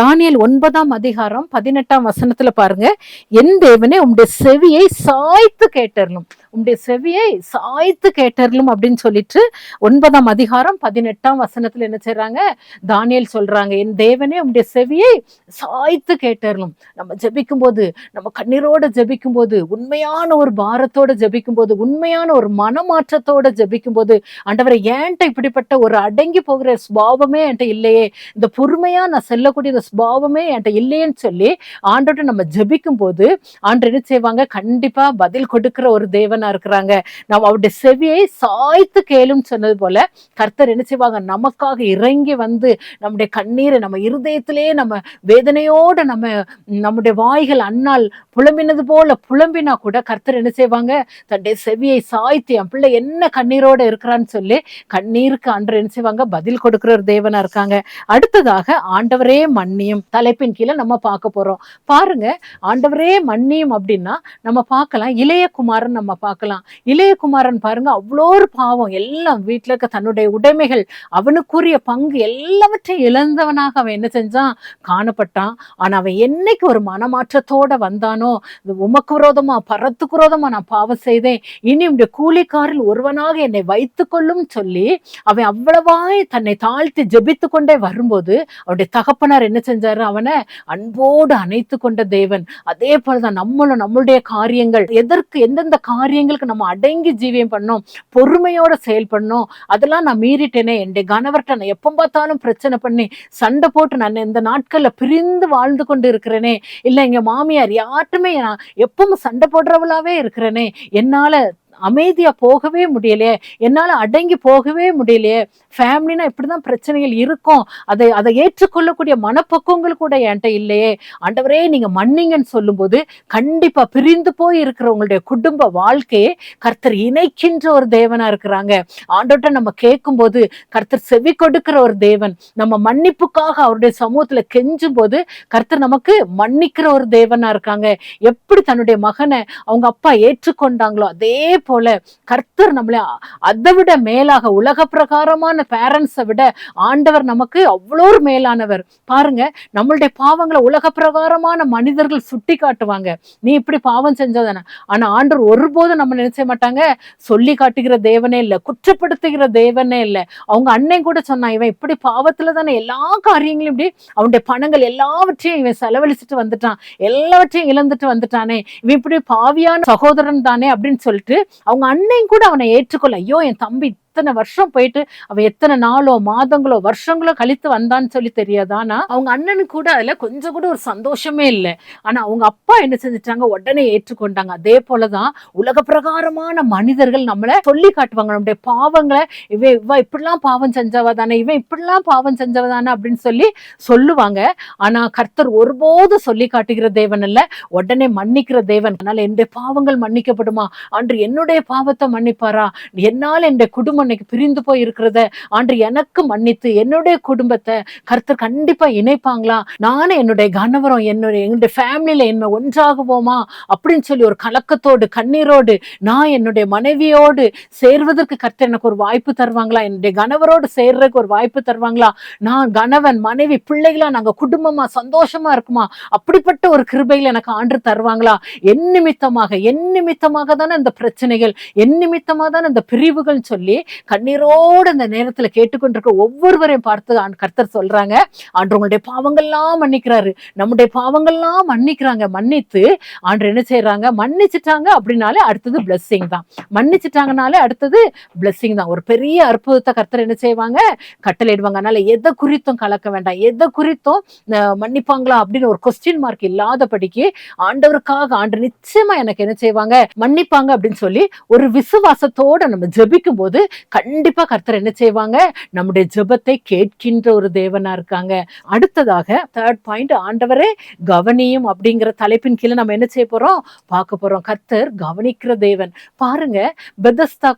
தானியேல் 9ஆம் அதிகாரம் 18ஆம் வசனத்துல பாருங்க, என் தேவனே உம்முடைய செவியை சாய்த்து கேட்டறலும், உம்முடைய செவியை சாய்த்து கேட்டறலும் அப்படின்னு சொல்லிட்டு 9ஆம் அதிகாரம் 18ஆம் வசனத்துல என்ன செய்றாங்க, தானியேல் சொல்றாங்க, என் தேவனே உம்முடைய செவியை சாய்த்து கேட்டறலும். நம்ம ஜெபிக்கும் போது, நம்ம கண்ணீரோட ஜெபிக்கும் போது, உண்மையான ஒரு பாரத்தோட ஜெபிக்கும் போது, உண்மையான ஒரு மனமாற்றத்தோட ஜெபிக்கும் போது, ஆண்டவரை ஏன்ட்ட இப்படிப்பட்ட ஒரு அடங்கி போகிற சுபாவமே என்கிட்ட இல்லையே, இந்த பொறுமையா நான் செல்லக்கூடிய இந்த சுபாவமே என்கிட்ட இல்லையேன்னு சொல்லி ஆண்டோட நம்ம ஜெபிக்கும் போது ஆண்டவர் என்ன செய்வாங்க, கண்டிப்பா பதில் கொடுக்கிற ஒரு தேவனா இருக்கிறாங்க. நம்ம அவருடைய செவியை சாய்த்து கேளும் சொன்னது போல கர்த்தர் என்ன செய்வாங்க, நமக்காக இறங்கி வந்து நம்முடைய கண்ணீரை நம்ம இருதயத்திலே நம்ம வேதனையோட நம்முடைய வாய்கள் அண்ணால் புலம்பினது போல புலம்பினா கூட கர்த்தர் என்ன செய்வாங்க, தன்னுடைய செவியை சாய்த்து என் பிள்ளை என்ன கண்ணீரோட இருக்கிறான்னு சொல்லி கண்ணீருக்கு ஆண்டவர் என்ன செய்வாங்க, பதில் கொடுக்கிற ஒரு தேவனா இருக்காங்க. அடுத்ததாக ஆண்டவரே மன்னியும் தலைப்பின் கீழே நம்ம பார்க்க போறோம். பாருங்க, ஆண்டவரே மன்னியும் அப்படின்னா நம்ம பார்க்கலாம், இளையகுமாரன் நம்ம பார்க்கலாம். இளையகுமாரன் பாருங்க, அவ்வளோ ஒரு பாவம், எல்லாம் வீட்டுல இருக்க தன்னுடைய உடைமைகள், அவனுக்குரிய பங்கு எல்லாவற்றையும் இழந்தவனாக அவன் என்ன செஞ்சான், காணப்பட்டான். ஆனா அவன் என்னைக்கு ஒரு மனமாற்றத்தோட வந்தானோ, உமக்கு விரோதமா பரத்துக்கு விரோதமா நான் பாவம் செய்தேன், இனி உடைய கூலிக்காரில் ஒருவனாக என்னை வைத்துக் கொள்ளும் சொல்லி அவன் அவ்வளவாய் தன்னை தாழ்த்தி ஜெபித்து கொண்டே வரும்போது அவனுடைய தகப்பனார் என்ன செஞ்சாரு, அவனை அன்போடு அணைத்து கொண்ட தேவன். அதே போலதான் நம்மளும் நம்மளுடைய காரியங்கள், எந்தெந்த காரியங்களுக்கு நம்ம அடங்கி ஜீவியம் பண்ணோம், பொறுமையோட செயல்படணும். அதெல்லாம் நான் மீறிட்டேனே, என்னுடைய கணவர்கிட்ட நான் எப்ப பார்த்தாலும் பிரச்சனை பண்ணி சண்டை போட்டு நான் இந்த நாட்கள்ல பிரிந்து வாழ்ந்து கொண்டு இருக்கிறேனே, இல்ல எங்க மாமியார் யார்ட்டுமே நான் எப்பவும் சண்டை போடுறவளாவே இருக்கிறேனே, என்னால அமைதியா போகவே முடியலையே, என்னால அடங்கி போகவே முடியலையே, ஃபேமிலினா இப்படிதான் பிரச்சனைகள் இருக்கும், அதை ஏற்றுக்கொள்ளக்கூடிய மனப்பக்குவங்கள் கூட என்கிட்ட இல்லையே, ஆண்டவரே நீங்க மன்னிங்கன்னு சொல்லும்போது கண்டிப்பா பிரிந்து போய் இருக்கிறவங்களுடைய குடும்ப வாழ்க்கையை கர்த்தர் இணைக்கின்ற ஒரு தேவனா இருக்கிறாங்க. ஆண்டவர்கிட்ட நம்ம கேட்கும் போது கர்த்தர் செவி கொடுக்கிற ஒரு தேவன். நம்ம மன்னிப்புக்காக அவருடைய சமூகத்துல கெஞ்சும் போது கர்த்தர் நமக்கு மன்னிக்கிற ஒரு தேவனா இருக்காங்க. எப்படி தன்னுடைய மகனை அவங்க அப்பா ஏற்றுக்கொண்டாங்களோ அதே போல கர்த்தர் நம்மளை அதை விட மேலாக, உலக பிரகாரமான பேரண்ட்ஸை விட ஆண்டவர் நமக்கு அவ்வளோ மேலானவர். பாருங்க, நம்மளுடைய பாவங்களை உலக பிரகாரமான மனிதர்கள் சுட்டி காட்டுவாங்க, நீ இப்படி பாவம் செஞ்சதானே. ஆனா ஆண்டவர் ஒருபோதும் நம்ம நினைச்ச மாட்டாங்க, சொல்லி காட்டுகிற தேவனே இல்லை, குற்றப்படுத்துகிற தேவனே இல்லை. அவங்க அண்ணன் கூட சொன்னா, இவன் இப்படி பாவத்துல தானே எல்லா காரியங்களும் இப்படி அவனுடைய பணங்கள் எல்லாவற்றையும் இவன் செலவழிச்சுட்டு வந்துட்டான், எல்லாவற்றையும் இழந்துட்டு வந்துட்டானே, இவன் இப்படி பாவியான சகோதரன் தானே அப்படின்னு சொல்லிட்டு அவங்க அண்ணன் கூட அவனை ஏற்றுக்கொள்ள, ஐயோ என் தம்பி எத்தனை வருஷம் போயிட்டு அவன் எத்தனை நாளோ மாதங்களோ வருஷங்களோ கழித்து வந்தான்னு சொல்லி தெரியாது. ஆனா அவங்க அண்ணனுக்கு கூட அதுல கொஞ்சம் கூட ஒரு சந்தோஷமே இல்லை. ஆனா அவங்க அப்பா என்ன செஞ்சுட்டாங்க, உடனே ஏற்றுக்கொண்டாங்க. அதே போலதான் உலக பிரகாரமான மனிதர்கள் நம்மளை சொல்லி காட்டுவாங்க, நம்முடைய பாவங்களை, இவ இப்படிலாம் பாவம் செஞ்சவ தானே, இவன் இப்படிலாம் பாவம் செஞ்சவ தானே அப்படின்னு சொல்லி சொல்லுவாங்க. ஆனா கர்த்தர் ஒருபோதும் சொல்லி காட்டுகிற தேவன் அல்ல, உடனே மன்னிக்கிற தேவன். அதனால என்னுடைய பாவங்கள் மன்னிக்கப்படுமா, அன்று என்னுடைய பாவத்தை மன்னிப்பாரா, என்னால என்னுடைய குடும்ப குடும்பம் இன்னைக்கு பிரிந்து போய் இருக்கிறத ஆண்டு எனக்கு மன்னித்து என்னுடைய குடும்பத்தை கர்த்தர் கண்டிப்பா இணைப்பாங்களா, நானும் என்னுடைய கணவரும் என்னுடைய ஃபேமிலியில என்ன ஒன்றாகுவோமா அப்படின்னு சொல்லி ஒரு கலக்கத்தோடு கண்ணீரோடு நான் என்னுடைய மனைவியோடு சேர்வதற்கு கர்த்தர் எனக்கு ஒரு வாய்ப்பு தருவாங்களா, என்னுடைய கணவரோடு சேர்றதுக்கு ஒரு வாய்ப்பு தருவாங்களா, நான் கணவன் மனைவி பிள்ளைகளா நாங்க குடும்பமா சந்தோஷமா இருக்குமா, அப்படிப்பட்ட ஒரு கிருபையில எனக்கு ஆண்டு தருவாங்களா. என் நிமித்தமாக தானே இந்த பிரச்சனைகள், என் நிமித்தமா தானே இந்த பிரிவுகள் சொல்லி கண்ணீரோடு அந்த நேரத்துல கேட்டுக்கொண்டிருக்க ஒவ்வொருவரையும் பார்த்து கர்த்தர் சொல்றாங்க, ஆண்டு உங்களுடைய பாவங்கள்லாம் மன்னிக்கிறாரு, நம்முடைய பாவங்கள்லாம் மன்னிக்கிறாங்க. மன்னித்து ஆண்டு என்ன செய்யறாங்க, மன்னிச்சுட்டாங்க அப்படின்னாலே அடுத்தது பிளெஸ்ஸிங் தான், மன்னிச்சுட்டாங்கனாலே அடுத்தது பிளெஸ்ஸிங் தான். ஒரு பெரிய அற்புதத்தை கர்த்தர் என்ன செய்வாங்க, கட்டளையிடுவாங்க. அதனால எதை குறித்தும் கலக்க வேண்டாம், எதை குறித்தும் மன்னிப்பாங்களா அப்படின்னு ஒரு கொஸ்டின் மார்க் இல்லாதபடிக்கு ஆண்டவருக்காக ஆண்டு நிச்சயமா எனக்கு என்ன செய்வாங்க, மன்னிப்பாங்க அப்படின்னு சொல்லி ஒரு விசுவாசத்தோட நம்ம ஜெபிக்கும் போது கண்டிப்பா கர்த்தர் என்ன செய்வாங்க, நம்முடைய ஜெபத்தை கேட்கின்ற ஒரு தேவனா இருக்காங்க. அடுத்ததாக தேர்ட் பாயிண்ட், ஆண்டவரே கவனியும் அப்படிங்கிற தலைப்பின் கீழே நம்ம என்ன செய்ய போறோம், பார்க்க போறோம். கர்த்தர் கவனிக்கிற தேவன். பாருங்க, பெதஸ்தா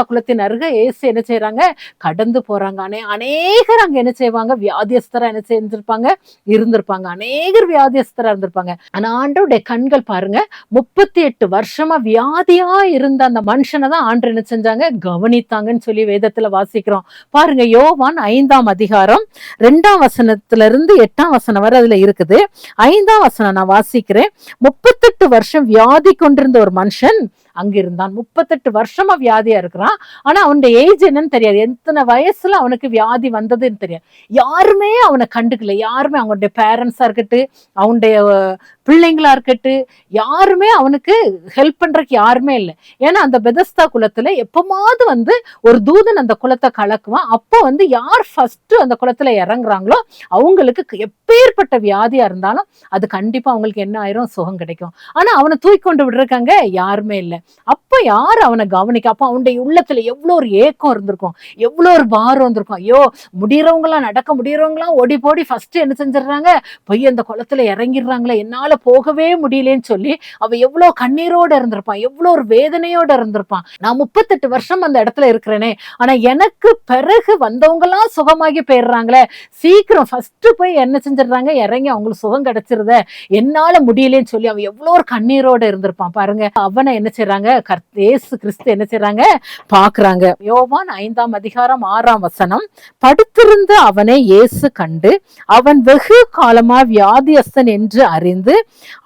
குலத்தின் அருகே இயேசு என்ன செய்யறாங்க, கடந்து போறாங்க. அநேகர் அங்க என்ன செய்வாங்க, வியாதியஸ்தரா என்ன செஞ்சிருப்பாங்க, இருந்திருப்பாங்க. அநேகர் வியாதியஸ்தரா இருந்திருப்பாங்க. ஆனா ஆண்டவருடைய கண்கள் பாருங்க, 38 வருஷமா வியாதியா இருந்த அந்த மனுஷனை தான் ஆண்டு என்ன செஞ்சாங்க, கவனித்தாங்கன்னு சொல்லி வேதத்துல வாசிக்கிறோம். பாருங்க, யோவான் 5ஆம் அதிகாரம் 2ஆம் வசனத்திலிருந்து 8ஆம் வசனம் வரை அதுல இருக்குது. 5ஆம் வசனம் நான் வாசிக்கிறேன். 38 வருஷம் வியாதி கொண்டிருந்த ஒரு மனுஷன் அங்க இருந்தான். 38 வருஷமா வியாதியா இருக்கிறான். ஆனா அவனுடைய ஏஜ் என்னன்னு தெரியாது, எத்தனை வயசுல அவனுக்கு வியாதி வந்ததுன்னு தெரியாது. யாருமே அவனை கண்டுக்கல, யாருமே அவனுடைய பேரண்ட்ஸா இருக்கட்டும், அவனுடைய பிள்ளைங்களா இருக்கட்டும், யாருமே அவனுக்கு ஹெல்ப் பண்றதுக்கு யாருமே இல்லை. ஏன்னா அந்த பெதஸ்தா குலத்துல எப்பமாவது ஒரு தூதன் அந்த குலத்தை கலக்குவான். அப்போ யார் ஃபர்ஸ்ட் அந்த குலத்துல இறங்குறாங்களோ அவங்களுக்கு எப்பேற்பட்ட வியாதியா இருந்தாலும் அது கண்டிப்பா அவங்களுக்கு என்ன ஆயிரும், சுகம் கிடைக்கும். ஆனா அவனை தூக்கி கொண்டு விடுறாங்க யாருமே இல்லை. அப்ப யார் அவனை கவனிக்க, அப்ப அவனுடைய உள்ளத்துல எவ்வளவு ஒரு ஏக்கம் இருந்திருக்கும், எவ்வளவு ஒரு பாரம் இருந்திருக்கும். ஐயோ, முடியறவங்களாம் நடக்க முடியறவங்களாம் ஓடி போடி ஃபர்ஸ்ட் என்ன செஞ்சிடறாங்க, போய் அந்த குளத்துல இறங்கிடுறாங்களே, என்னால போகவே முடியலன்னு சொல்லி அவ எவ்வளவு கண்ணீரோட இருந்திருப்பான், எவ்வளவு ஒரு வேதனையோட இருந்திருப்பான். நான் 38 வருஷம் அந்த இடத்துல இருக்கிறேனே, ஆனா எனக்கு பிறகு வந்தவங்க எல்லாம் சுகமாகி போயிடுறாங்களே, சீக்கிரம் ஃபர்ஸ்ட் போய் என்ன செஞ்சிடறாங்க, இறங்கி அவங்களுக்கு சுகம் கிடைச்சிருத, என்னால முடியலன்னு சொல்லி அவன் எவ்வளவு ஒரு கண்ணீரோட இருந்திருப்பான். பாருங்க, அவனை என்ன செய்யறாங்க, இயேசு கிறிஸ்து என்ன செய்யறாங்க, பாக்குறாங்க. யோவான் 5ஆம் அதிகாரம் 6ஆம் வசனம், படுத்திருந்த அவனை இயேசு கண்டு அவன் வெகு காலமா வியாதியஸ்தன் என்று அறிந்து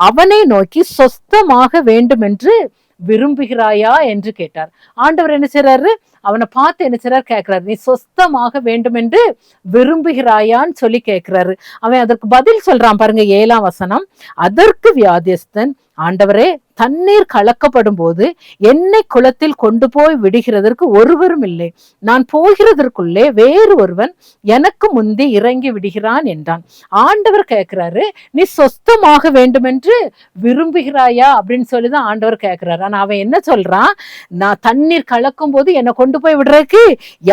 அவனை நோக்கி சொஸ்தமாக வேண்டும் என்று விரும்புகிறாயா என்று கேட்டார். ஆண்டவர் என்ன செய்யறாரு, அவனை பார்த்து என்ன செய்யறாரு, கேட்கிறாரு, நீ சொஸ்தமாக வேண்டும் என்று விரும்புகிறாயான்னு சொல்லி கேட்கிறாரு. அவன் அதற்கு பதில் சொல்றான். பாருங்க, 7ஆம் வசனம், அதற்கு வியாதியஸ்தன், ஆண்டவரே, தண்ணீர் கலக்கப்படும் போது என்னை குளத்தில் கொண்டு போய் விடுகிறதற்கு ஒருவரும் இல்லை, நான் போகிறதற்குள்ளே வேறு ஒருவன் எனக்கு முந்தி இறங்கி விடுகிறான் என்றான். ஆண்டவர் கேட்கிறாரு, நீ சொஸ்தமாக வேண்டும் என்று விரும்புகிறாயா அப்படின்னு சொல்லிதான் ஆண்டவர் கேட்கிறாரு. ஆனா அவன் என்ன சொல்றான், நான் தண்ணீர் கலக்கும் போது என்னை கொண்டு போய் விடுறதுக்கு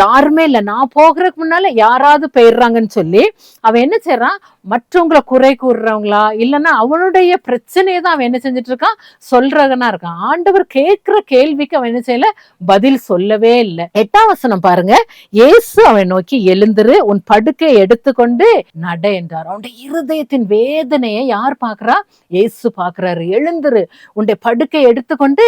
யாருமே இல்லை, நான் போகிறதுக்கு முன்னால யாராவது போயிடுறாங்கன்னு சொல்லி அவன் என்ன செய்யறான், மற்றவங்களை குறை கூறுறவங்களா இல்லைன்னா அவனுடைய பிரச்சனையை தான் அவன் என்ன செஞ்சுட்டு இருக்கான், சொல்றகனா இருக்கான். ஆண்டவர் கேட்கிற கேள்விக்கு அவன் என்ன செய்யல, பதில் சொல்லவே இல்லை. 8ஆம் வசனம் பாருங்க, இயேசு அவன் நோக்கி, எழுந்திரு, உன் படுக்கையை எடுத்துக்கொண்டு நட என்றார். அவனுடைய இருதயத்தின் வேதனையை யார் பாக்குறா, இயேசு பாக்குறாரு. எழுந்திரு, உன்னுடைய படுக்கையை எடுத்துக்கொண்டு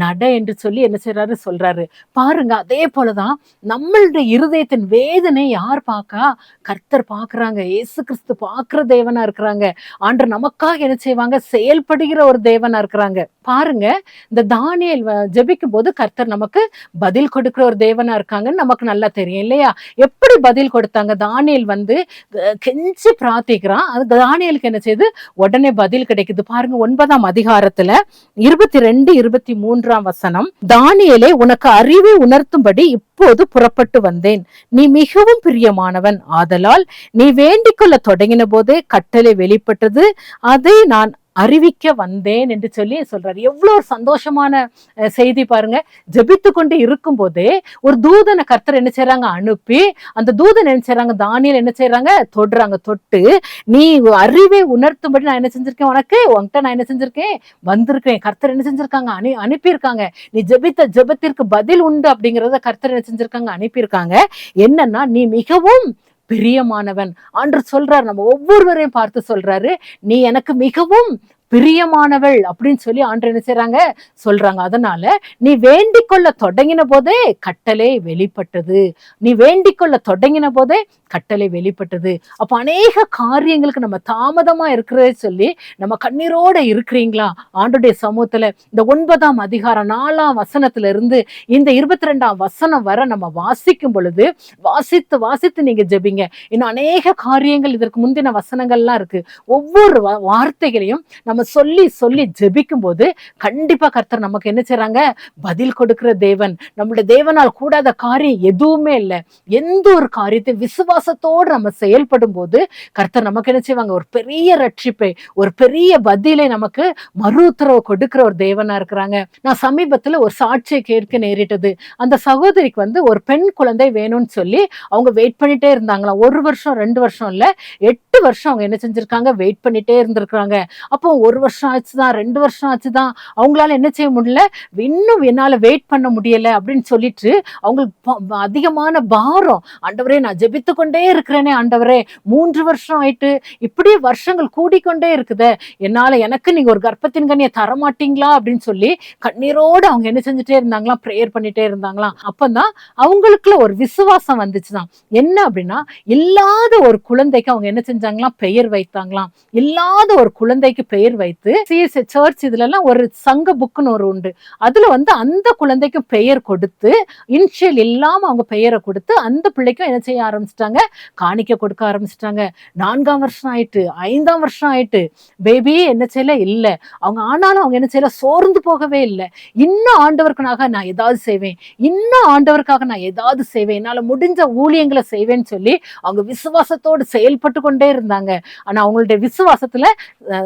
நட என்று சொல்லி என்ன செய்யறாரு, சொல்றாரு. பாருங்க, அதே போலதான் நம்மளுடைய இருதயத்தின் வேதனை யார் பாக்கா, கர்த்தர் பாக்குறாங்க. இயேசு கிறிஸ்து பாக்குற தேவனா இருக்கிறாங்க. ஆண்டு நமக்காக என்ன செய்வாங்க, செயல்படுகிற ஒரு தேவனா இருக்கிறாங்க. பாருங்க, இந்த தானியேல் ஜெபிக்கும் போது கர்த்தர் நமக்கு பதில் கொடுக்கிற ஒரு தேவனா இருக்காங்கன்னு நமக்கு நல்லா தெரியும் இல்லையா. எப்படி பதில் கொடுத்தாங்க, தானியேல் கெஞ்சி பிரார்த்திக்கிறான், அது தானியேலுக்கு என்ன செய்யுது, உடனே பதில் கிடைக்குது. பாருங்க, 9ஆம் அதிகாரத்துல 22, 23ஆம் வசனம், தானியேலே, உனக்கு அறிவை உணர்த்தும்படி இப்போது புறப்பட்டு வந்தேன், நீ மிகவும் பிரியமானவன், ஆதலால் நீ வேண்டிக் கொள்ள தொடங்கின போதே கட்டளை வெளிப்பட்டது, அதை நான் அறிவிக்க வந்தேன் என்று சொல்லி சொல்றாரு. எவ்வளவு ஒரு சந்தோஷமான செய்தி பாருங்க. ஜெபித்து கொண்டு இருக்கும் போதே ஒரு தூதனை கர்த்தர் என்ன செய்யறாங்க, அனுப்பி அந்த தூதன் என்ன செய்யறாங்க, தானியேல் என்ன செய்யறாங்க, தொடுறாங்க. தொட்டு நீ அறிவை உணர்த்தும்படி நான் என்ன செஞ்சிருக்கேன், உன்கிட்ட நான் என்ன செஞ்சிருக்கேன், வந்திருக்கேன். கர்த்தர் என்ன செஞ்சிருக்காங்க, அனுப்பியிருக்காங்க. நீ ஜெபித்த ஜெபத்திற்கு பதில் உண்டு அப்படிங்கறத கர்த்தர் என்ன செஞ்சிருக்காங்க, அனுப்பியிருக்காங்க. என்னன்னா நீ மிகவும் பிரியமானவன். ஆண்டவர் சொல்றாரு, நம்ம ஒவ்வொருவரையும் பார்த்து சொல்றாரு, நீ எனக்கு மிகவும் பிரியமானவள் அப்படின்னு சொல்லி ஆண்டவர் என்ன செய்றாங்க, சொல்றாங்க. அதனால நீ வேண்டிக் கொள்ள தொடங்கின போதே கட்டளை வெளிப்பட்டது. நீ வேண்டிக் கொள்ள தொடங்கின போதே கட்டளை வெளிப்பட்டது. அப்ப அநேக காரியங்களுக்கு நம்ம தாமதமா இருக்கிறதே சொல்லி நம்ம கண்ணீரோட இருக்கிறீங்களா ஆண்டுடைய சமூகத்துல? இந்த 9ஆம் அதிகாரம் 4ஆம் வசனத்துல இருந்து இந்த 22ஆம் வசனம் வரை நம்ம வாசிக்கும் பொழுது வாசித்து வாசித்து நீங்க ஜெபிங்க. இன்னும் அநேக காரியங்கள் இதற்கு முந்தின வசனங்கள்லாம் இருக்கு. ஒவ்வொரு வார்த்தைகளையும் நம்ம சொல்லி சொல்லி ஜெபிக்கும் போது கண்டிப்பா கர்த்தர் நமக்கு என்ன செய்றாங்க, பதில் கொடுக்கிற தேவன். நம்மளுடைய தேவனால் கூடாத காரியம் எதுவுமே இல்லை. எந்த ஒரு காரியத்தை விசுவாசத்தோடு நம்ம செயல்படும் போது கர்த்தர் நமக்கு என்ன செய்வாங்க, ஒரு பெரிய ரட்சிப்பை, ஒரு பெரிய பதிலை, நமக்கு மறு உத்தரவு கொடுக்கிற ஒரு தேவனா இருக்கிறாங்க. நான் சமீபத்துல ஒரு சாட்சியை கேட்க நேரிட்டது. அந்த சகோதரிக்கு ஒரு பெண் குழந்தை வேணும்னு சொல்லி அவங்க வெயிட் பண்ணிட்டே இருந்தாங்களாம். 1 வருஷம் 2 வருஷம் இல்ல, 8 வருஷம் அவங்க என்ன செஞ்சிருக்காங்க, வெயிட் பண்ணிட்டே இருந்திருக்காங்க. அப்போ 1 வருஷம் ஆச்சுதான், 2 வருஷம் ஆச்சுதான், அவங்களால என்ன செய்ய முடியல, இன்னும் என்னால வெயிட் பண்ண முடியல அப்படின்னு சொல்லிட்டு அவங்களுக்கு அதிகமான பாரம். ஆண்டவரே நான் ஜெபித்து கொண்டே இருக்கிறேனே ஆண்டவரே, 3 வருஷம் ஆயிட்டு, இப்படியே வருஷங்கள் கூடிக்கொண்டே இருக்குதே, எனக்கு நீங்க ஒரு கர்ப்பத்தின் கனியை தரமாட்டீங்களா அப்படின்னு சொல்லி கண்ணீரோடு அவங்க என்ன செஞ்சுட்டே இருந்தாங்களாம், பிரேயர் பண்ணிட்டே இருந்தாங்களாம். அப்பதான் அவங்களுக்குள்ள ஒரு விசுவாசம் வந்துச்சுதான். என்ன அப்படின்னா, இல்லாத ஒரு குழந்தைக்கு அவங்க என்ன செஞ்சாங்களாம், பெயர் வைத்தாங்களாம். இல்லாத ஒரு குழந்தைக்கு பெயர் வைத்து சிஎஸ்ஐ சர்ச் இதுல எல்லாம் ஒரு சங்க புக்குன்னு ஒரு உண்டு. அதுல அந்த குழந்தைக்கு பெயர் கொடுத்து, இன்ஷியல் இல்லாம அவங்க பெயரை கொடுத்து அந்த பிள்ளைக்கும் என்ன செய்ய ஆரம்பிச்சிட்டாங்க, காணிக்க கொடுக்க ஆரம்பிச்சிட்டாங்க. 4ஆம் வருஷம் ஆயிட்டு, 5ஆம் வருஷம் ஆயிட்டு, பேபி என்ன செய்யல இல்ல. ஆனாலும் அவங்க என்ன செய்யல, சோர்ந்து போகவே இல்லை. இன்னும் ஆண்டவருக்காக நான் ஏதாவது செய்வேன், இன்னும் ஆண்டவருக்காக நான் ஏதாவது செய்வேன், என்னால முடிஞ்ச ஊழியங்களை செய்வேன்னு சொல்லி அவங்க விசுவாசத்தோடு செயல்பட்டு கொண்டே இருந்தாங்க. ஆனா அவங்களுடைய விசுவாசத்துல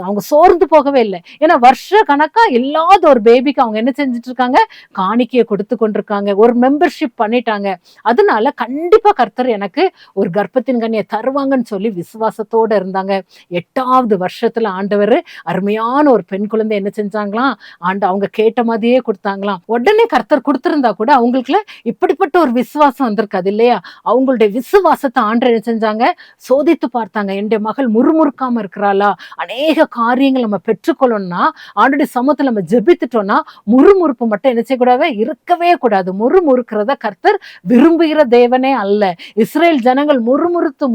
அவங்க சோர்ந்து போகவே இல்லை. ஏன்னா வருஷ கணக்கா இல்லாத ஒரு பேபிக்கு அவங்க என்ன செஞ்சுட்டு இருக்காங்க, காணிக்கையை கொடுத்து கொண்டிருக்காங்க, ஒரு மெம்பர்ஷிப் பண்ணிட்டாங்க. அதனால கண்டிப்பா கர்த்தர் எனக்கு ஒரு கர்ப்பத்தின் கனியை தருவாங்கன்னு சொல்லி விசுவாசத்தோட இருந்தாங்க. 8ஆவது வருஷத்துல ஆண்டவர் அருமையான ஒரு பெண் குழந்தை என்ன செஞ்சாங்களாம், அவங்க கேட்ட மாதிரியே கொடுத்தாங்களாம். உடனே கர்த்தர் கொடுத்திருந்தா கூட அவங்களுக்குள்ள இப்படிப்பட்ட ஒரு விசுவாசம் வந்திருக்காது இல்லையா? அவங்களுடைய விசுவாசத்தை ஆண்டவர் என்ன செஞ்சாங்க, சோதித்து பார்த்தாங்க. என்னுடைய மகள் முறுமுறுக்காம இருக்கிறாளா? அநேக காரியங்கள் நம்ம பெற்றுக்கொள்ளணும்னா ஆண்டுடைய சமூகத்துல நம்ம ஜெபித்துட்டோம்னா முறுமுறுப்பு மட்டும் என்ன செய்யக்கூடாது, இருக்கவே கூடாது. முறுமுறுக்கிறத கர்த்தர் விரும்புகிற தேவனே அல்ல. இஸ்ரேல் ஜனங்கள் முறுமுறுத்து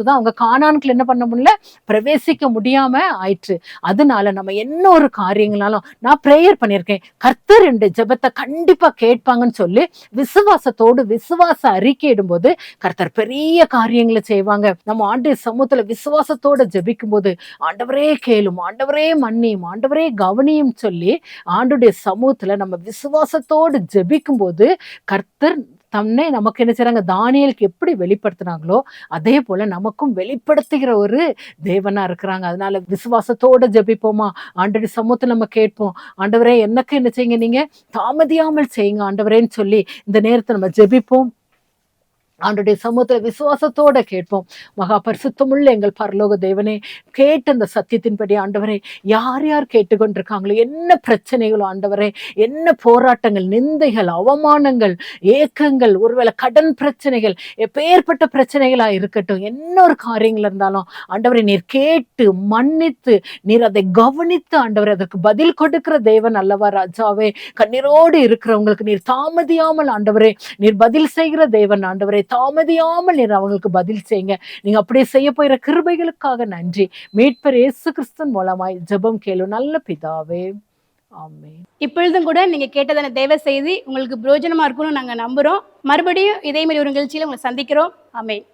தான் அவங்க கானானுக்குள்ள என்ன பண்ண முடியல, பிரவேசிக்க முடியாம ஆயிற்று. அதனால நம்ம என்ன ஒரு காரியங்களாலும், நான் பிரேயர் பண்ணியிருக்கேன், கர்த்தர் என்னுடைய ஜெபத்தை கண்டிப்பா கேட்பாங்கன்னு சொல்லி விசுவாசத்தோடு விசுவாச அறிக்கையிடும் போது கர்த்தர் பெரிய காரியங்களை செய்வாங்க. நம்ம ஆண்டு சமூகத்துல விசுவாசத்தோட ஜெபிக்கும் போது ஆண்டவரே கேளும், ஆண்டவரே மன்னியும், ஆண்டவரே கவனியும் சொல்லி ஆண்டுடைய சமூகத்துல நம்ம விசுவாசத்தோடு ஜெபிக்கும் போது கர்த்தர் தன்னை நமக்கு என்ன செய்றாங்க, தானியேலுக்கு எப்படி வெளிப்படுத்தினாங்களோ அதே போல நமக்கும் வெளிப்படுத்துகிற ஒரு தேவனா இருக்கிறாங்க. அதனால விசுவாசத்தோட ஜெபிப்போமா, ஆண்டவருடைய சமூகத்துல நம்ம கேட்போம், ஆண்டவரே எனக்கு என்ன செய்யுங்க, நீங்க தாமதியாமல் செய்யுங்க ஆண்டவரேன்னு சொல்லி இந்த நேரத்தை நம்ம ஜெபிப்போம். ஆண்டுடைய சமூகத்துல விசுவாசத்தோட கேட்போம். மகா பரிசுத்தமுள்ள எங்கள் பரலோக தேவனே, கேட்ட அந்த சத்தியத்தின்படி ஆண்டவரே, யார் யார் கேட்டுக்கொண்டிருக்காங்களோ, என்ன பிரச்சனைகளோ ஆண்டவரே, என்ன போராட்டங்கள், நிந்தைகள், அவமானங்கள், ஏக்கங்கள், ஒருவேளை கடன் பிரச்சனைகள், எப்பேற்பட்ட பிரச்சனைகளா இருக்கட்டும், என்ன ஒரு காரியங்கள் இருந்தாலும் ஆண்டவரை நீர் கேட்டு மன்னித்து நீர் அதை கவனித்து ஆண்டவரை அதற்கு பதில் கொடுக்கிற தேவன் அல்லவா ராஜாவே. கண்ணீரோடு இருக்கிறவங்களுக்கு நீர் தாமதியாமல் ஆண்டவரே நீர் பதில் செய்கிற தேவன் ஆண்டவரே, தாமதியாமல் நீர் அவங்களுக்கு பதில் செய்யுங்க. நீங்க அப்படியே செய்ய போகிற கிருபைகளுக்காக நன்றி. மீட்பர் இயேசு கிறிஸ்துவின் மூலமாய் ஜெபம் கேளு நல்ல பிதாவே, ஆமென். இப்பொழுதும் கூட நீங்க கேட்டதான தேவ செய்தி உங்களுக்கு பிரயோஜனமா இருக்கும்னு நாங்க நம்புறோம். மறுபடியும் இதே மாதிரி ஒரு நிகழ்ச்சியில உங்களை சந்திக்கிறோம். ஆமென்.